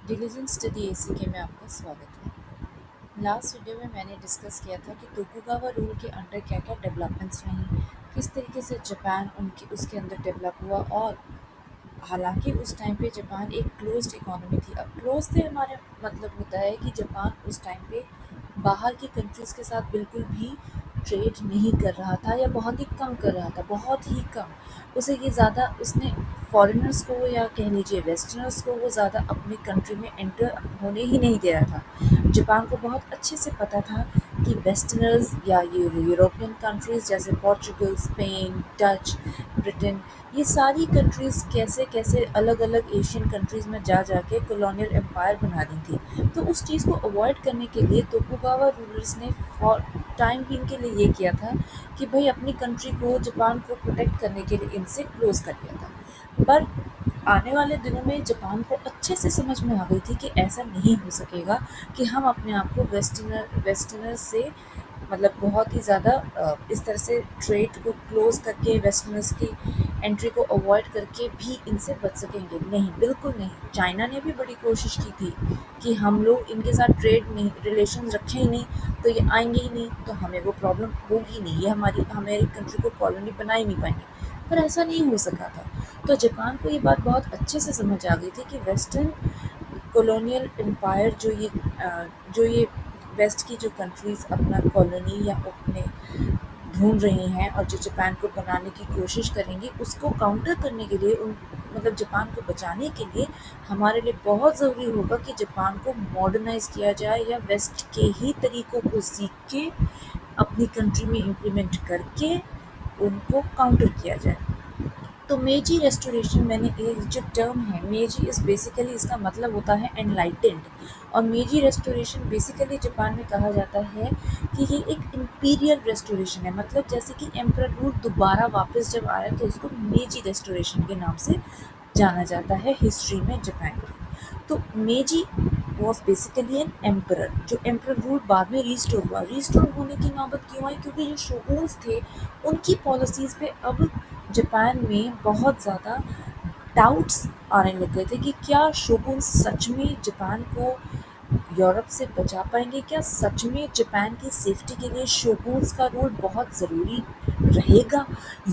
Diligent study एसीके में आपका स्वागत है। लास्ट वीडियो में मैंने डिस्कस किया था कि तोकुगावा रूल के अंडर क्या क्या डेवलपमेंट्स रहीं, किस तरीके से जापान उनके उसके अंदर डेवलप हुआ। और हालांकि उस टाइम पे जापान एक क्लोज्ड इकोनॉमी थी। अब क्लोज से हमारे मतलब होता है कि जापान उस टाइम पे बाहर की कंट्रीज़ के साथ बिल्कुल भी ट्रेड नहीं कर रहा था या बहुत ही कम कर रहा था, बहुत ही कम। उसे ये ज़्यादा उसने फॉरेनर्स को या कह लीजिए वेस्टर्नर्स को वो ज़्यादा अपनी कंट्री में एंटर होने ही नहीं दे रहा था। जापान को बहुत अच्छे से पता था कि वेस्टर्नर्स या ये यूरोपियन कंट्रीज़ जैसे पोर्चुगल, स्पेन, डच, ब्रिटेन, ये सारी कंट्रीज़ कैसे कैसे अलग अलग एशियन कंट्रीज़ में जा के कॉलोनियल एम्पायर बना रही थी। तो उस चीज़ को अवॉइड करने के लिए तोकुगावा रूलर्स ने फॉर टाइम बिंग के लिए ये किया था कि भाई अपनी कंट्री को, जापान को प्रोटेक्ट करने के लिए इनसे क्लोज कर दिया था। पर आने वाले दिनों में जापान को अच्छे से समझ में आ गई थी कि ऐसा नहीं हो सकेगा कि हम अपने आप को वेस्टर्नर से मतलब बहुत ही ज़्यादा इस तरह से ट्रेड को क्लोज करके वेस्टर्नर्स की एंट्री को अवॉइड करके भी इनसे बच सकेंगे। नहीं, बिल्कुल नहीं। चाइना ने भी बड़ी कोशिश की थी कि हम लोग इनके साथ ट्रेड नहीं, रिलेशंस रखें ही नहीं, तो ये आएंगे ही नहीं, तो हमें वो प्रॉब्लम होगी नहीं, ये हमारी कंट्री को कॉलोनी बना ही नहीं पाएंगे। पर ऐसा नहीं हो सका था। तो जापान को ये बात बहुत अच्छे से समझ आ गई थी कि वेस्टर्न कॉलोनियल एम्पायर जो ये वेस्ट की जो कंट्रीज़ अपना कॉलोनी या अपने ढूंढ रही हैं और जो जापान को बनाने की कोशिश करेंगी, उसको काउंटर करने के लिए उन मतलब जापान को बचाने के लिए हमारे लिए बहुत ज़रूरी होगा कि जापान को मॉडर्नाइज़ किया जाए या वेस्ट के ही तरीक़ों को सीख के अपनी कंट्री में इम्प्लीमेंट करके उनको काउंटर किया जाए। तो मेजी रेस्टोरेशन, मैंने एक जो टर्म है मेजी, इस बेसिकली इसका मतलब होता है एनलाइटेंड। और मेजी रेस्टोरेशन बेसिकली जापान में कहा जाता है कि ये एक इम्पीरियल रेस्टोरेशन है। मतलब जैसे कि एम्परर रूल दोबारा वापस जब आया तो उसको मेजी रेस्टोरेशन के नाम से जाना जाता है हिस्ट्री में जापान की। तो मेजी वॉज बेसिकली एन एम्परर। जो एम्परर रूल बाद में रीस्टोर होने की नौबत क्यों आई? क्योंकि जो शोगुन्स थे उनकी पॉलिसीज़ पे अब जापान में बहुत ज़्यादा डाउट्स आने लग गए थे कि क्या शोगुन्स सच में जापान को यूरोप से बचा पाएंगे? क्या सच में जापान की सेफ्टी के लिए शोगुन्स का रोल बहुत ज़रूरी रहेगा,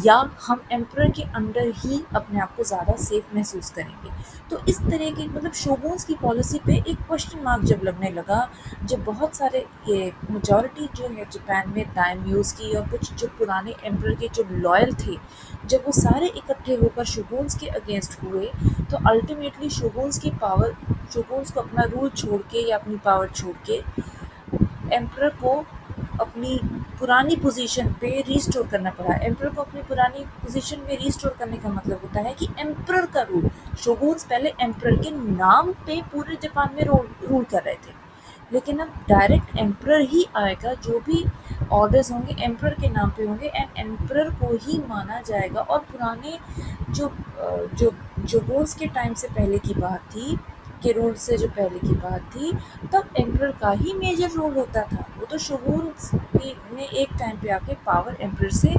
या हम एम्परर के अंडर ही अपने आप को ज़्यादा सेफ महसूस करेंगे? तो इस तरह की मतलब शोगुन्स की पॉलिसी पे एक क्वेश्चन मार्क जब लगने लगा, जब बहुत सारे ये मेजॉरिटी जो है जापान में दाइम्योस की और कुछ जो पुराने एम्परर के जो लॉयल थे, जब वो सारे इकट्ठे होकर शोगुन्स के अगेंस्ट हुए, तो अल्टीमेटली शोगुन्स को अपना रूल छोड़ के या अपनी पावर छोड़ के एम्परर को अपनी पुरानी पोजीशन पे रीस्टोर करना पड़ा। एम्परर को अपनी पुरानी पोजीशन में रीस्टोर करने का मतलब होता है कि एम्परर का रूल, शोगुन्स पहले एम्परर के नाम पे पूरे जापान में रूल कर रहे थे, लेकिन अब डायरेक्ट एम्परर ही आएगा। जो भी ऑर्डर्स होंगे एम्परर के नाम पे होंगे एंड एम्परर को ही माना जाएगा। और पुराने जो जो जो रूल्स के टाइम से पहले की बात थी, के रूल से जो पहले की बात थी, तब एम्परर का ही मेजर रोल होता था। वो तो शोगुन्स ने एक टाइम पे आके पावर एम्परर से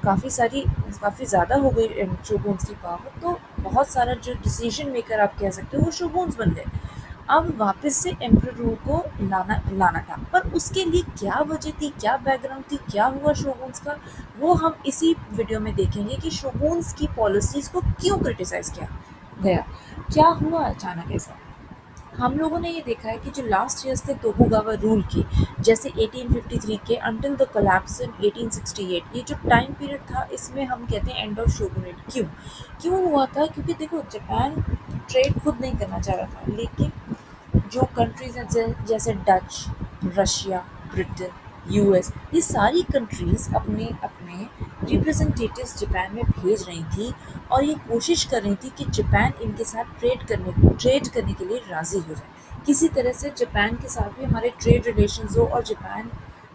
काफ़ी ज़्यादा हो गई शोगुन्स की पावर, तो बहुत सारा जो डिसीजन मेकर आप कह सकते हो वो शोगुन्स बन गए। अब वापस से एम्परर रूल को लाना था, पर उसके लिए क्या वजह थी, क्या बैकग्राउंड थी, क्या हुआ शोगुन्स का, वो हम इसी वीडियो में देखेंगे कि शोगुन्स की पॉलिसीज़ को क्यों क्रिटिसाइज़ किया गया, क्या हुआ अचानक ऐसा। हम लोगों ने ये देखा है कि जो लास्ट ईयर्स थे तोकुगावा रूल के, जैसे 1853 के अंटिल द कोलैप्स इन 1868, ये जो टाइम पीरियड था, इसमें हम कहते हैं एंड ऑफ शोगुनेट। क्यों हुआ था? क्योंकि देखो, जापान ट्रेड खुद नहीं करना चाह रहा था, लेकिन जो कंट्रीज़ हैं जैसे डच, रशिया, ब्रिटेन, यूएस, ये सारी कंट्रीज़ अपने अपने रिप्रेजेंटेटिव्स जापान में भेज रही थी और ये कोशिश कर रही थी कि जापान इनके साथ ट्रेड करने के लिए राज़ी हो जाए। किसी तरह से जापान के साथ भी हमारे ट्रेड रिलेशंस हो और जापान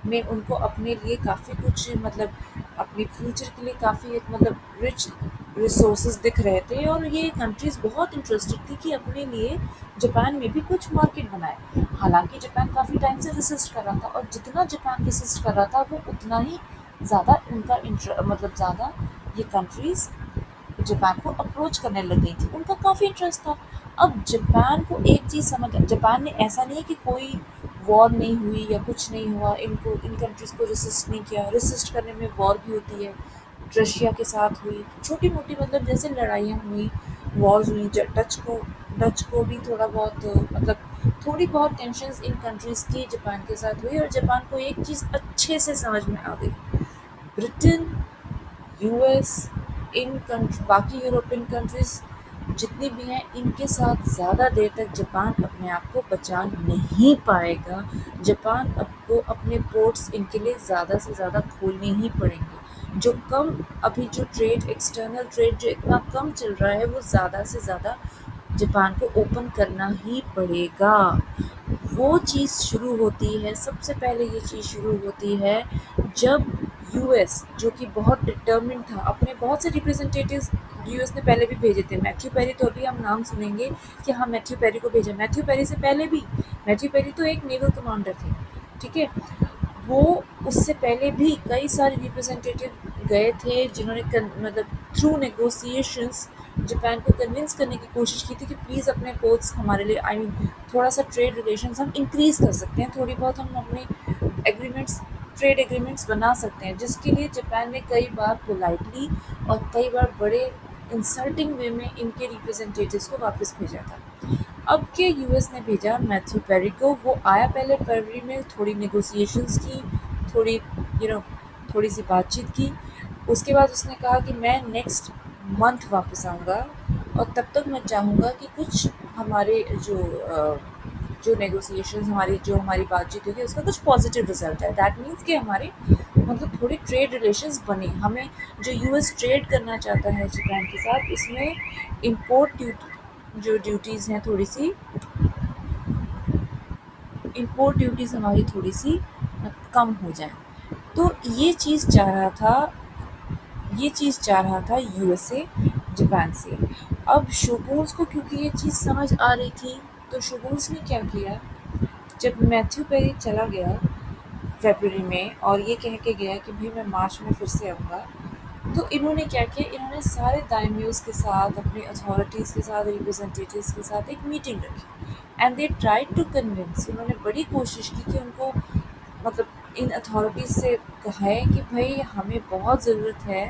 में उनको अपने लिए काफ़ी कुछ मतलब अपने फ्यूचर के लिए काफ़ी एक मतलब रिच रिसोर्सेज दिख रहे थे, और ये कंट्रीज़ बहुत इंटरेस्टेड थी कि अपने लिए जापान में भी कुछ मार्केट बनाए। हालांकि जापान काफ़ी टाइम से रेसिस्ट कर रहा था, और जितना जापान रेसिस्ट कर रहा था वो उतना ही ज़्यादा उनका मतलब ज़्यादा ये कंट्रीज़ जापान को अप्रोच करने लग गई थी, उनका काफ़ी इंटरेस्ट था। अब जापान को एक चीज़ समझ, जापान ने ऐसा नहीं है कि कोई वॉर नहीं हुई या कुछ नहीं हुआ, इनको इन कंट्रीज़ को रेसिस्ट नहीं किया, रेसिस्ट करने में वॉर भी होती है। रशिया के साथ हुई, छोटी-मोटी मतलब जैसे लड़ाइयाँ हुई, वॉर्स हुई, ज डच को भी थोड़ा बहुत मतलब थोड़ी बहुत टेंशन्स इन कंट्रीज़ की जापान के साथ हुई और जापान को एक चीज़ अच्छे से समझ में आ गई। ब्रिटेन, यूएस, इन कंट्री बाकी यूरोपियन कंट्रीज़ जितनी भी हैं, इनके साथ ज़्यादा देर तक जापान अपने आप को बचा नहीं पाएगा। जापान आपको अपने पोर्ट्स इनके लिए ज़्यादा से ज़्यादा खोलने ही पड़ेंगे। जो कम अभी जो ट्रेड, एक्सटर्नल ट्रेड जो इतना कम चल रहा है, वो ज़्यादा से ज़्यादा जापान को ओपन करना ही पड़ेगा। वो चीज़ शुरू होती है, सबसे पहले ये चीज़ शुरू होती है जब यूएस, जो कि बहुत डिटर्मिन्ड था, अपने बहुत से रिप्रेजेंटेटिव्स यूएस ने पहले भी भेजे थे। मैथ्यू पेरी, तो अभी हम नाम सुनेंगे कि हाँ मैथ्यू पेरी को भेजा। मैथ्यू पेरी से पहले भी, मैथ्यू पेरी तो एक नेवल कमांडर थे, ठीक है। वो उससे पहले भी कई सारे रिप्रेजेंटेटिव गए थे जिन्होंने मतलब थ्रू नेगोशिएशंस जापान को कन्विंस करने की कोशिश की थी कि प्लीज़ अपने पोर्ट्स हमारे लिए, आई मीन थोड़ा सा ट्रेड रिलेशंस हम इंक्रीज कर सकते हैं, थोड़ी बहुत हम अपने एग्रीमेंट्स, ट्रेड एग्रीमेंट्स बना सकते हैं, जिसके लिए जापान ने कई बार पोलाइटली और कई बार बड़े इंसल्टिंग वे में इनके रिप्रेजेंटेटिव्स को वापस भेजा था। अब के यूएस ने भेजा मैथ्यू पेरी को। वो आया पहले फरवरी में, थोड़ी नेगोशिएशंस की, थोड़ी यू नो थोड़ी सी बातचीत की। उसके बाद उसने कहा कि मैं नेक्स्ट मंथ वापस आऊँगा और तब तक मैं चाहूँगा कि कुछ हमारे जो नेगोशिएशंस, हमारी बातचीत होगी उसका कुछ पॉजिटिव रिजल्ट है। दैट मीन्स कि हमारे मतलब थोड़े ट्रेड रिलेशंस बने। हमें जो यूएस ट्रेड करना चाहता है जापान के साथ, उसमें इम्पोर्ट ड्यूटी, जो ड्यूटीज़ हैं थोड़ी सी, इम्पोर्ट ड्यूटीज़ हमारी थोड़ी सी कम हो जाए। तो ये चीज़ चाह रहा था यूएसए जापान से। अब शोगुन्स को क्योंकि ये चीज़ समझ आ रही थी, तो शोगुन्स ने क्या किया, जब मैथ्यू पेरी चला गया फरवरी में और ये कह के गया कि भाई मैं मार्च में फिर से आऊँगा, तो इन्होंने क्या किया, इन्होंने सारे दाइम्योस के साथ, अपने अथॉरिटीज़ के साथ, रिप्रेजेंटेटिव्स के साथ एक मीटिंग रखी and they tried to convince. उन्होंने बड़ी कोशिश की कि उनको मतलब इन अथॉरिटीज़ से कहा है कि भाई हमें बहुत ज़रूरत है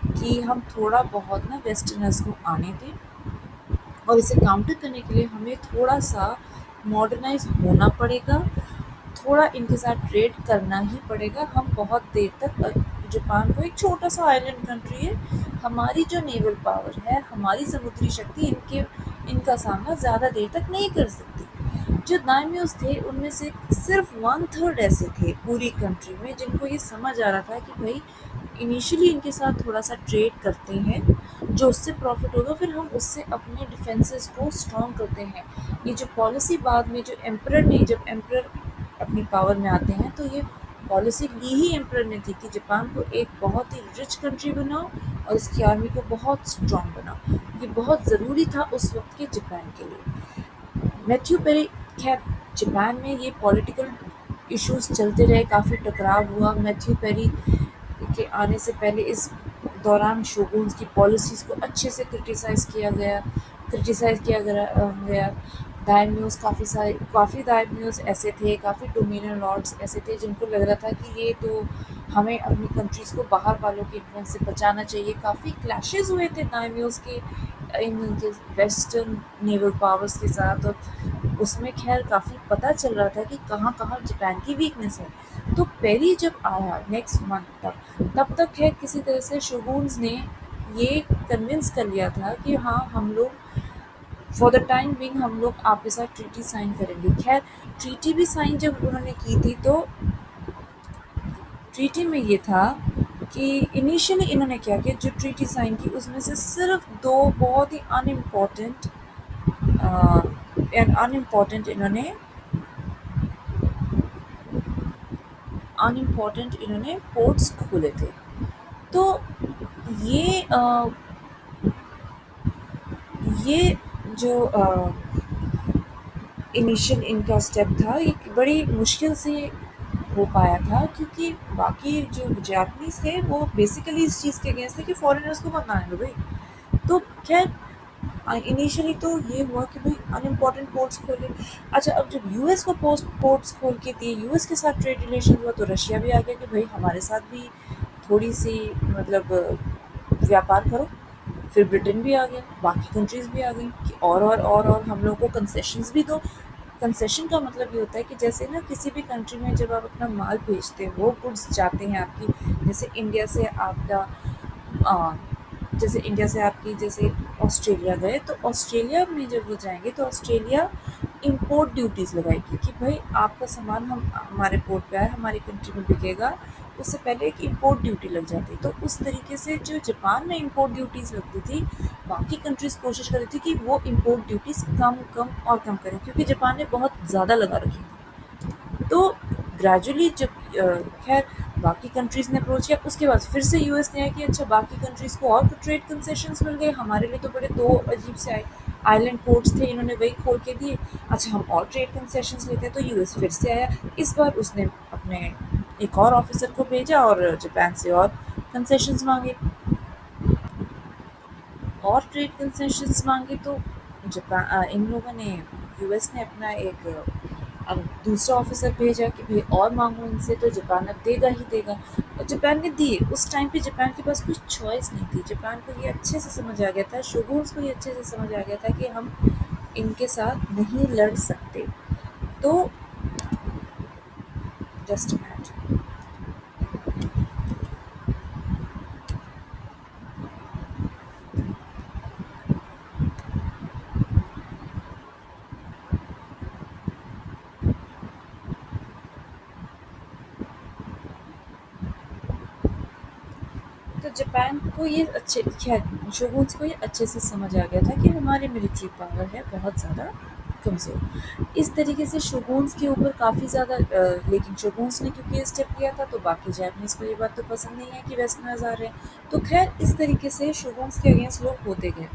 कि हम थोड़ा बहुत ना वेस्टर्नर्स को आने दें और इसे काउंटर करने के लिए हमें थोड़ा सा मॉडर्नाइज होना पड़ेगा, थोड़ा इनके साथ ट्रेड करना ही पड़ेगा। हम बहुत देर तक जापान को, एक छोटा सा आइलैंड कंट्री है, हमारी जो नेवल पावर है, हमारी समुद्री शक्ति इनका सामना ज़्यादा देर तक नहीं कर सकती। जो दाइम्योस थे उनमें से सिर्फ 1/3 ऐसे थे पूरी कंट्री में जिनको ये समझ आ रहा था कि भाई इनिशियली इनके साथ थोड़ा सा ट्रेड करते हैं, जो उससे प्रॉफिट होगा फिर हम उससे अपने डिफेंसेस को स्ट्रॉन्ग करते हैं। ये जो पॉलिसी बाद में जो एम्परर ने, जब एम्परर अपनी पावर में आते हैं, तो ये पॉलिसी ली ही एम्परर ने थी कि जापान को एक बहुत ही रिच कंट्री बनाओ और इसकी आर्मी को बहुत स्ट्रॉन्ग बनाओ। ये बहुत ज़रूरी था उस वक्त के जापान के लिए। मैथ्यू पेरी, खैर जापान में ये पॉलिटिकल इश्यूज चलते रहे, काफ़ी टकराव हुआ। मैथ्यू पेरी के आने से पहले इस दौरान शोगुन्स की पॉलिसीज़ को अच्छे से क्रिटिसाइज़ किया गया। दाइम्योस, काफ़ी दाइम्योस ऐसे थे, काफ़ी डोमिनियन लॉर्ड्स ऐसे थे जिनको लग रहा था कि ये तो हमें अपनी कंट्रीज़ को बाहर वालों के इन्फ्लुएंस से बचाना चाहिए। काफ़ी क्लैशेस हुए थे दाइम्योस के इन वेस्टर्न नेवल पावर्स के साथ, और उसमें खैर काफ़ी पता चल रहा था कि कहाँ कहाँ जापान की वीकनेस है। तो पेरी जब आया नेक्स्ट मंथ तक, तब तक है किसी तरह से शोगुन्स ने ये कन्विंस कर लिया था कि हाँ हम लोग फॉर द टाइम बिंग हम लोग आपके साथ ट्रीटी साइन करेंगे। खैर ट्रीटी भी साइन जब उन्होंने की थी, तो ट्रीटी में ये था कि इनिशियली इन्होंने क्या किया, जो ट्रीटी साइन की उसमें से सिर्फ दो बहुत ही अनइम्पॉर्टेंट इन्होंने पोर्ट्स खोले थे। तो ये ये जो इनिशियल इनका स्टेप था, ये बड़ी मुश्किल से हो पाया था क्योंकि बाकी जो जापानीज थे वो बेसिकली इस चीज़ के अगेंस्ट थे कि फॉरेनर्स को मत आने दो भाई। तो खैर इनिशियली तो ये हुआ कि भाई अनइम्पोर्टेंट पोर्ट्स खोले। अच्छा, अब जब यूएस को पोस्ट पोर्ट्स खोल के दिए, यूएस के साथ ट्रेड रिलेशन हुआ, तो रशिया भी आ गया कि भाई हमारे साथ भी थोड़ी सी मतलब व्यापार करो। फिर ब्रिटेन भी आ गया, बाकी कंट्रीज भी आ गई कि और हम लोगों को कंसेशंस भी दो। कंसेशन का मतलब ये होता है कि जैसे ना किसी भी कंट्री में जब आप अपना माल भेजते हो, गुड्स जाते हैं आपकी, जैसे इंडिया से आपका अ, जैसे इंडिया से आपकी जैसे ऑस्ट्रेलिया गए, तो ऑस्ट्रेलिया में जब वो जाएंगे तो ऑस्ट्रेलिया इंपोर्ट ड्यूटीज़ लगाएगी कि भाई आपका सामान हम हमारे पोर्ट पे आए, हमारी कंट्री में बिकेगा। उससे पहले एक इंपोर्ट ड्यूटी लग जाती, तो उस तरीके से जो जापान में इंपोर्ट ड्यूटीज़ लगती थी, बाकी कंट्रीज कोशिश कर रही थी कि वो इंपोर्ट ड्यूटीज़ कम कम और कम करें, क्योंकि जापान ने बहुत ज़्यादा लगा रखी थी। तो ग्रेजुअली जब खैर बाकी कंट्रीज ने अप्रोच किया, उसके बाद फिर से यूएस ने आया कि अच्छा बाकी कंट्रीज को और ट्रेड कंसेशंस मिल गए, हमारे लिए तो बड़े दो अजीब से आए आइलैंड पोर्ट्स थे, इन्होंने वही खोल के दिए। अच्छा हम और ट्रेड कंसेशंस लेते हैं, तो यूएस फिर से आया। इस बार उसने अपने एक और ऑफिसर को भेजा और जापान से और कंसेशंस मांगे, और ट्रेड कंसेशंस मांगे। तो जापान इन लोगों ने, यूएस ने अपना एक अब दूसरा ऑफिसर भेजा कि भाई और मांगो इनसे, तो जापान अब देगा ही देगा। और जापान ने दिए। उस टाइम पे जापान के पास कुछ चॉइस नहीं थी, जापान को ये अच्छे से समझ आ गया था, शोगुन्स को ये अच्छे से समझ आ गया था कि हम इनके साथ नहीं लड़ सकते। तो जस्ट मिनट। तो जापान को ये अच्छे, खैर शोगुन्स को ये अच्छे से समझ आ गया था कि हमारी मिलिट्री पावर है बहुत ज़्यादा कमज़ोर। इस तरीके से शोगुन्स के ऊपर काफ़ी ज़्यादा लेकिन शोगुन्स ने क्योंकि ये स्टेप लिया था, तो बाकी जैपनीज़ को ये बात तो पसंद नहीं है कि वेस्टर्नर्स आ रहे हैं। तो खैर इस तरीके से शोगुन्स के अगेंस्ट लोग होते गए।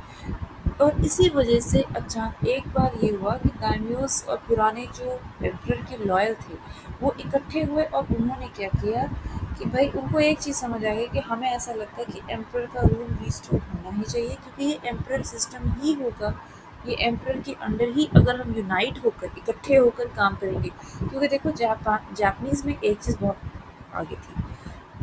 और इसी वजह से अचानक एक बार ये हुआ कि दाइम्योस और पुराने जो एम्परर के लॉयल थे, वो इकट्ठे हुए और उन्होंने क्या किया कि भाई उनको एक चीज़ समझ आ गई कि हमें ऐसा लगता है कि एम्परर का रूल रिस्टोर होना ही चाहिए, क्योंकि ये एम्परर सिस्टम ही होगा, ये एम्परर के अंडर ही अगर हम यूनाइट होकर इकट्ठे होकर काम करेंगे। क्योंकि देखो जापानीज़ में एक चीज़ बहुत आगे थी,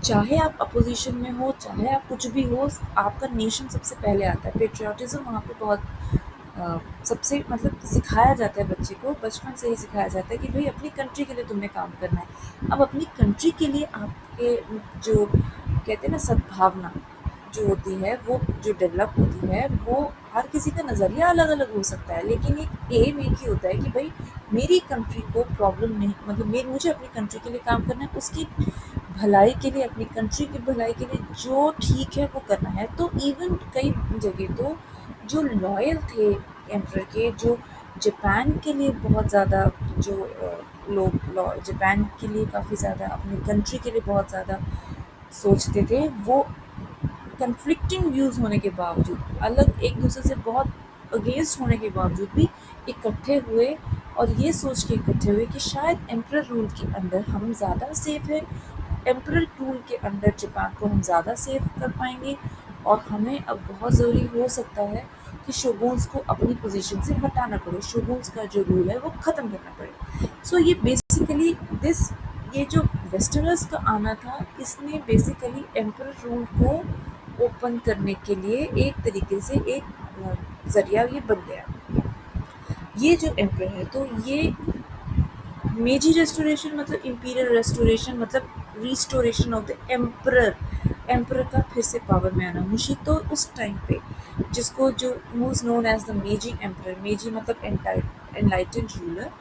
चाहे आप अपोजिशन में हो, चाहे आप कुछ भी हो, आपका नेशन सबसे पहले आता है। पेट्रियाटिज्म वहाँ पे बहुत सबसे मतलब सिखाया जाता है, बच्चे को बचपन से ही सिखाया जाता है कि भाई अपनी कंट्री के लिए तुमने काम करना है। अब अपनी कंट्री के लिए आपके जो कहते हैं ना सद्भावना जो होती है, वो जो डेवलप होती है, वो हर किसी का नज़रिया अलग अलग हो सकता है, लेकिन एक एम एक ही होता है कि भाई मेरी कंट्री को प्रॉब्लम नहीं, मतलब मेरे मुझे अपनी कंट्री के लिए काम करना है, उसकी भलाई के लिए, अपनी कंट्री की भलाई के लिए जो ठीक है वो करना है। तो इवन कई जगह तो जो लॉयल थे एम्परर के, जो जापान के लिए बहुत ज़्यादा जो लोग जापान के लिए काफ़ी ज़्यादा, अपनी कंट्री के लिए बहुत ज़्यादा सोचते थे, वो कन्फ्लिक्टिंग व्यूज़ होने के बावजूद, अलग एक दूसरे से बहुत अगेंस्ट होने के बावजूद भी इकट्ठे हुए, और ये सोच के इकट्ठे हुए कि शायद एम्परर रूल के अंडर हम ज़्यादा सेफ है, एम्परर रूल के अंडर जापान को हम ज़्यादा सेफ कर पाएंगे, और हमें अब बहुत ज़रूरी हो सकता है कि शोगुन्स को अपनी पोजीशन से हटाना पड़े, शोगुन्स का जो रूल है वो ख़त्म करना पड़े। सो ये बेसिकली दिस ये जो वेस्टर्नर्स का आना था, इसने बेसिकली एम्परर रूल को ओपन करने के लिए एक तरीके से एक ज़रिया ये बन गया। ये जो एम्परर है, तो ये मेजी रेस्टोरेशन मतलब इंपीरियल रेस्टोरेशन मतलब restoration of the emperor, emperor का फिर से पावर में आना। मुशीतो उस टाइम पे, जिसको जो who's known as the Meiji emperor, Meiji मतलब एनलाइटेंड रूलर,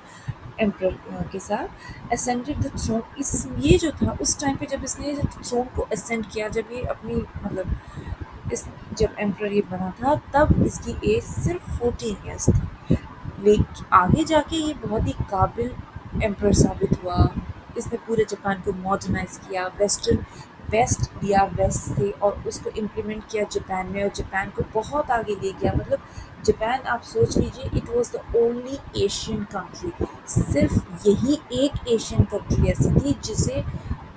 एम्परर के साथ असेंडेड द थ्रोन। इस ये जो था उस टाइम पे जब इसने थ्रोन को असेंड किया, जब ये अपनी मतलब इस जब एम्परर ये बना था, तब इसकी एज सिर्फ 14 ईयर्स थी। लेकिन आगे जाके ये बहुत ही काबिल एम्परर साबित हुआ। इसने पूरे जापान को मॉडर्नाइज किया, वेस्ट लिया वेस्ट से और उसको इम्प्लीमेंट किया जापान में, और जापान को बहुत आगे ले गया। मतलब जापान आप सोच लीजिए, it was the only Asian country, सिर्फ यही एक एशियन कंट्री ऐसी थी जिसे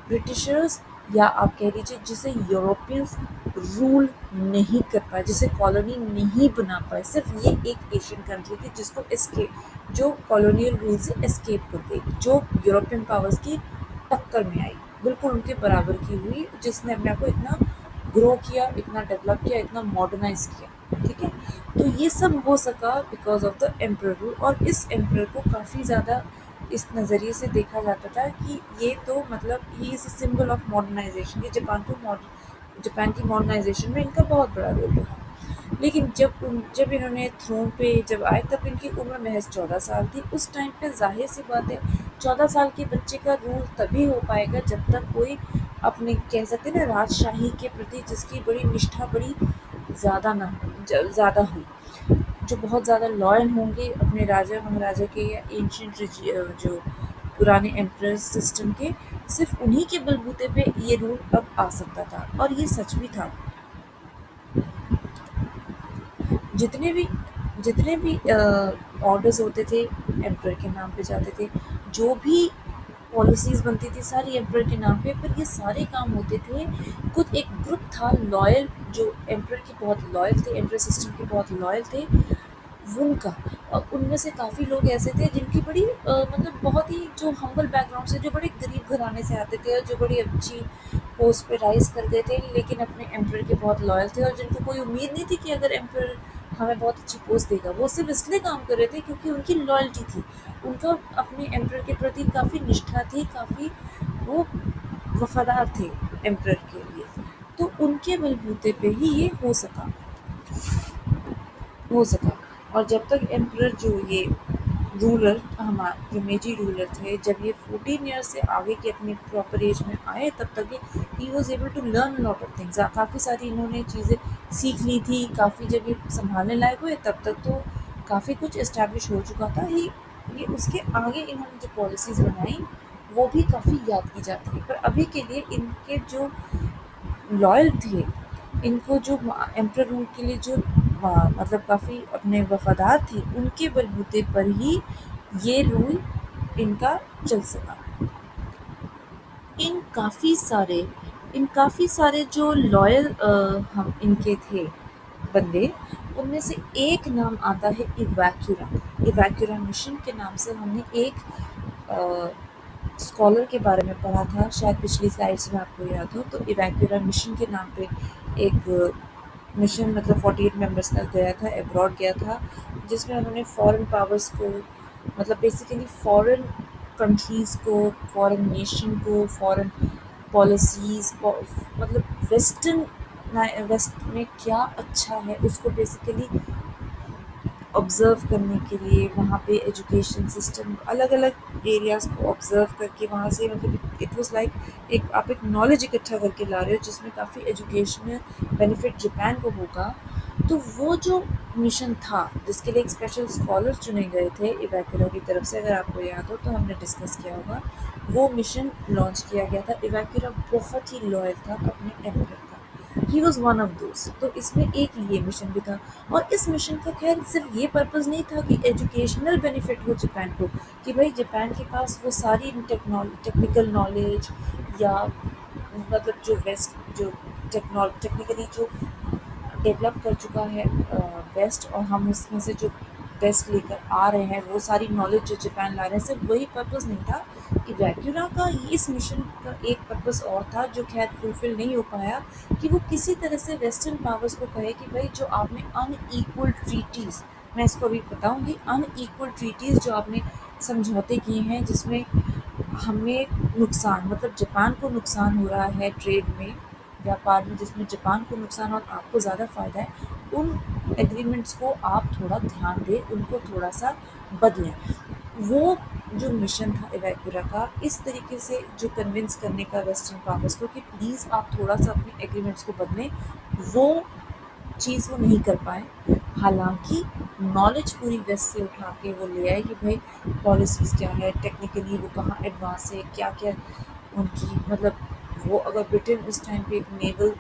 ब्रिटिशर्स, या आप कह लीजिए जिसे यूरोपियंस रूल नहीं कर पाए, जिसे कॉलोनी नहीं बना पाए। सिर्फ ये एक एशियन कंट्री थी जिसको एस्केप जो कॉलोनियल रूल से एस्केप कर गई, जो यूरोपियन पावर्स की टक्कर में आई, बिल्कुल उनके बराबर की हुई, जिसने अपने आप को इतना ग्रो किया, इतना डेवलप किया, इतना मॉडर्नाइज किया। ठीक है, तो ये सब हो सका because of the emperor rule. और इस एम्परर को काफ़ी ज़्यादा इस नज़रिए से देखा जाता था कि ये तो मतलब ही is a symbol of modernisation, कि जापान की मॉडर्नाइजेशन में इनका बहुत बड़ा रोल रहा। लेकिन जब इन्होंने थ्रोन पे जब आए तब इनकी उम्र महज 14 साल थी। उस टाइम पे जाहिर सी बात है 14 साल के बच्चे का रूल तभी हो पाएगा जब तक कोई अपने कह सकते हैं ना राजशाही के प्रति जिसकी बड़ी निष्ठा बड़ी ज़्यादा ना हो, ज़्यादा हो, जो बहुत ज़्यादा लॉयल होंगे अपने राजा महाराजा के या एंशियंट जो पुराने एम्परर सिस्टम के। सिर्फ उन्हीं के बलबूते पे ये रूल अब आ सकता था, और ये सच भी था। जितने भी जितने भी ऑर्डर्स होते थे एम्परर के नाम पे जाते थे, जो भी पॉलिसीज़ बनती थी सारी एम्परर के नाम पे, पर ये सारे काम होते थे। खुद एक ग्रुप था लॉयल, जो एम्परर के बहुत लॉयल थे, एम्परर सिस्टम के बहुत लॉयल थे, उनका। और उनमें से काफ़ी लोग ऐसे थे जिनकी बड़ी मतलब बहुत ही जो हम्बल बैकग्राउंड से, जो बड़े गरीब घराने से आते थे, और जो बड़ी अच्छी पोस्ट पे राइज़ कर गए थे, लेकिन अपने एम्परर के बहुत लॉयल थे, और जिनको कोई उम्मीद नहीं थी कि अगर एम्परर हमें बहुत अच्छी पोस्ट देगा। वो सिर्फ इसलिए काम कर रहे थे क्योंकि उनकी लॉयल्टी थी, उनका अपने एम्परर के प्रति काफ़ी निष्ठा थी, काफ़ी वो वफादार थे एम्परर के लिए। तो उनके बलबूते पे ही ये हो सका। और जब तक एम्परर जो ये रूलर हमारे जो मेजी रूलर थे, जब ये 14 ईयर्स से आगे की अपनी प्रॉपर एज में आए, तब तक he was able to learn lot of things. काफ़ी सारी इन्होंने चीज़ें सीख ली थी। काफ़ी जब ये संभालने लायक हुए तब तक तो काफ़ी कुछ इस्टेब्लिश हो चुका था ही। ये उसके आगे इन्होंने जो पॉलिसीज़ बनाई वो भी काफ़ी याद की जाती है, पर अभी के लिए इनके जो लॉयल थे, इनको जो एम्परर रूल के लिए जो मतलब काफ़ी अपने वफादार थे, उनके बलबूते पर ही ये रूल इनका चल सका। इन काफ़ी सारे इन काफ़ी सारे जो लॉयल हम इनके थे बंदे, उनमें से एक नाम आता है इवैक्यूरा। इवैक्यूरा मिशन के नाम से हमने एक स्कॉलर के बारे में पढ़ा था, शायद पिछली स्लाइड्स में आपको याद हो। तो इवैक्यूरा मिशन के नाम पे एक मिशन मतलब 48 मेंबर्स का गया था, अब्रॉड गया था, जिसमें उन्होंने फॉरेन पावर्स को मतलब बेसिकली फॉरेन कंट्रीज़ को, फॉरेन नेशन को, फॉरेन पॉलिसीज़ मतलब वेस्ट में क्या अच्छा है उसको बेसिकली ऑब्ज़र्व करने के लिए, वहाँ पे एजुकेशन सिस्टम अलग-अलग एरियाज़ को ऑब्ज़र्व करके वहाँ से मतलब इट वाज़ लाइक एक आप एक नॉलेज इकट्ठा करके ला रहे हो जिसमें काफ़ी एजुकेशनल बेनिफिट जापान को होगा। तो वो जो मिशन था जिसके लिए एक स्पेशल स्कॉलर चुने गए थे इवैक्यूरा की तरफ से, अगर आपको याद हो तो हमने डिस्कस किया होगा, वो मिशन लॉन्च किया गया था। इवैक्यूरा बहुत ही लॉयल था अपने एम्परर का, he was one of those. तो इसमें एक ये मिशन भी था, और इस मिशन का खैर सिर्फ ये पर्पज़ नहीं था कि एजुकेशनल बेनिफिट हो जापान को, कि भाई जापान के पास वो सारी टेक्निकल नॉलेज या मतलब जो वेस्ट जो टेक्निकली जो डेवलप कर चुका है वेस्ट, और हम उसमें से जो बेस्ट लेकर आ रहे हैं, वो सारी नॉलेज जो जापान ला रहे हैं, सिर्फ वही पर्पज़ नहीं था। इवैक्यूरा का इस मिशन का एक पर्पज़ और था जो खैर फुलफिल नहीं हो पाया, कि वो किसी तरह से वेस्टर्न पावर्स को कहे कि भाई जो आपने अनईक्वल ट्रीटीज़, मैं इसको अभी बताऊंगी, अनईक्वल ट्रीटीज़ जो आपने समझौते किए हैं जिसमें हमें नुकसान मतलब जापान को नुकसान हो रहा है ट्रेड में, व्यापार में, जिसमें जापान को नुकसान और आपको ज़्यादा फ़ायदा है, उन एग्रीमेंट्स को आप थोड़ा ध्यान दें, उनको थोड़ा-सा बदलें। वो जो मिशन था इवैक्यूरा का, इस तरीके से जो कन्विंस करने का वेस्टर्न पावर्स को कि प्लीज़ आप थोड़ा-सा अपने एग्रीमेंट्स को बदलें, वो चीज़ वो नहीं कर पाए। हालाँकि नॉलेज पूरी वेस्ट से उठा के वो ले आए कि भाई पॉलिसीज़ क्या है, टेक्निकली वो कहाँ एडवांस है, क्या-क्या उनकी मतलब वो अगर ब्रिटेन उस टाइम पे एक नेवल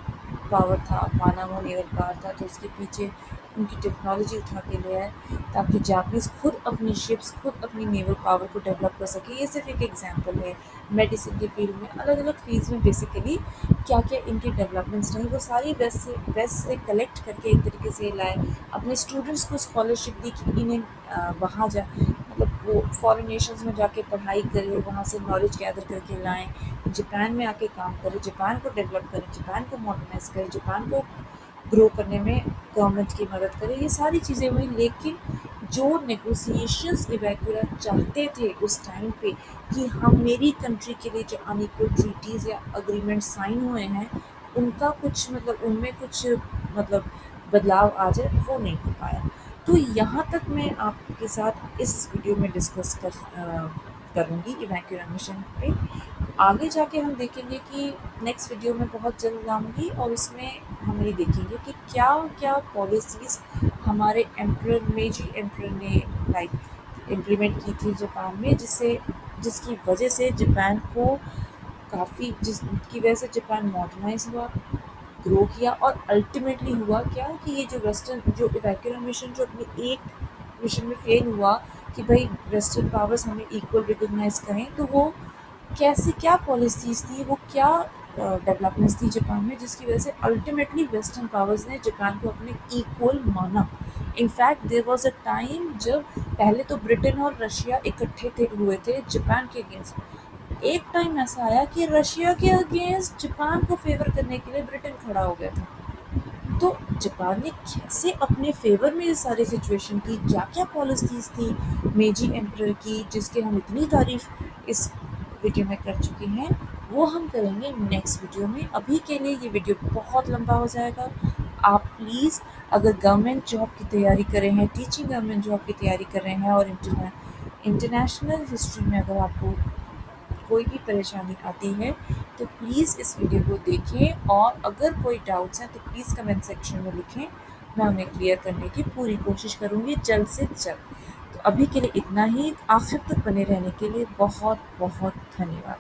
पावर था, मानव नेवल पावर था, तो उसके पीछे उनकी टेक्नोलॉजी उठा के ले आए ताकि जापानीज़ खुद अपनी शिप्स, खुद अपनी नेवल पावर को डेवलप कर सकें। ये सिर्फ एक एग्जांपल है। मेडिसिन के फील्ड में, अलग-अलग फील्ड्स में बेसिकली क्या-क्या इनकी डेवलपमेंट्स रही, वो सारी वेस्ट से कलेक्ट करके एक तरीके से लाए। अपने स्टूडेंट्स को स्कॉलरशिप दी कि इन्हें वहाँ जा मतलब वो फॉरेन नेशंस में जाके पढ़ाई करें, वहाँ से नॉलेज गैदर करके लाएँ, जापान में आके काम करें, जापान को डेवलप करें, जापान को मॉडर्नाइज़ करें, जापान को ग्रो करने में गवर्नमेंट की मदद करे। ये सारी चीज़ें हुई, लेकिन जो नेगोशिएशंस इवैक्यूरा चाहते थे उस टाइम पे कि हम मेरी कंट्री के लिए जो अनइक्वल ट्रीटीज़ या अग्रीमेंट साइन हुए हैं, उनका कुछ मतलब उनमें कुछ मतलब बदलाव आ जाए, वो नहीं हो पाया। तो यहाँ तक मैं आपके साथ इस वीडियो में डिस्कस करूँगी इवैक्यूरा मिशन पे। आगे जाके हम देखेंगे कि नेक्स्ट वीडियो में बहुत जल्द लाऊँगी, और उसमें हम ये देखेंगे कि क्या-क्या पॉलिसीज़ हमारे मेजी एम्परर ने लाइक इम्प्लीमेंट की थी जापान में, जिसकी वजह से जापान को जिसकी वजह से जापान मॉडर्नाइज़ हुआ, ग्रो किया, और अल्टीमेटली हुआ क्या कि ये जो इवैक्यूरा मिशन जो अपनी एक मिशन में फेल हुआ कि भाई वेस्टर्न पावर्स हमें इक्वल रिकॉग्नाइज़ करें, तो वो कैसे क्या पॉलिसीज़ थी, वो क्या डेवलपमेंट्स थी जापान में, जिसकी वजह से अल्टीमेटली वेस्टर्न पावर्स ने जापान को अपने इक्वल माना। In fact there was a time जब पहले तो ब्रिटेन और रशिया इकट्ठे हुए थे जापान के अगेंस्ट। एक टाइम ऐसा आया कि रशिया के अगेंस्ट जापान को फेवर करने के लिए ब्रिटेन खड़ा हो गया था। तो जापान ने कैसे अपने फेवर में ये सारी सिचुएशन की, क्या-क्या पॉलिसीज़ थी मेजी एम्परर की, जिसकी हम इतनी तारीफ़ इस वीडियो में कर चुके हैं, वो हम करेंगे नेक्स्ट वीडियो में। अभी के लिए ये वीडियो बहुत लंबा हो जाएगा। आप प्लीज़, अगर गवर्नमेंट जॉब की तैयारी कर रहे हैं, टीचिंग गवर्नमेंट जॉब की तैयारी कर रहे हैं, और इंटरनेशनल हिस्ट्री में अगर आपको कोई भी परेशानी आती है, तो प्लीज़ इस वीडियो को देखें, और अगर कोई डाउट्स हैं तो प्लीज़ कमेंट सेक्शन में लिखें। मैं उन्हें क्लियर करने की पूरी कोशिश करूँगी जल्द से जल्द। तो अभी के लिए इतना ही। आखिर तक बने रहने के लिए बहुत बहुत धन्यवाद।